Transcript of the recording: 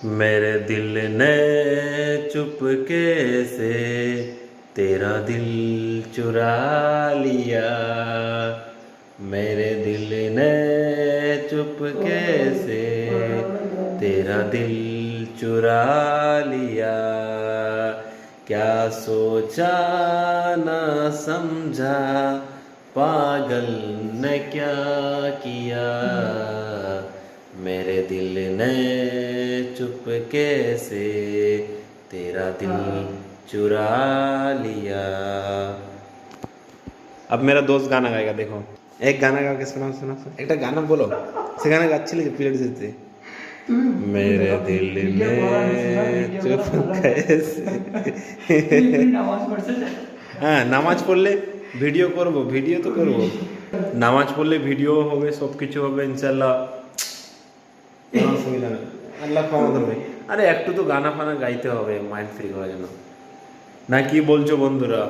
मेरे दिल ने चुपके से तेरा दिल चुरा लिया। मेरे दिल ने चुपके से तेरा दिल चुरा लिया। क्या सोचा ना समझा पागल ने क्या किया। मेरे दिल ने चुपके से तेरा दिल चुरा लिया। अब मेरा दोस्त गाना गाएगा, देखो। एक गाना गा के सुनाओ सुनाओ सुनाओ। एक गाना बोलो, से गाना अच्छी लगे पीरियड देते। मेरे दिल ने चुपके से হ্যাঁ নামাজ পড়লে ভিডিও করব, ভিডিও তো করব। নামাজ পড়লে ভিডিও হবে, সব কিছু হবে ইনশাল্লাহ। অসুবিধা নেই, আল্লাহ ক্ষমা করবে। আরে একটু তো গানা ফানা গাইতে হবে মাইন্ড ফ্রি হওয়ার জন্য, না কি বলছো বন্ধুরা?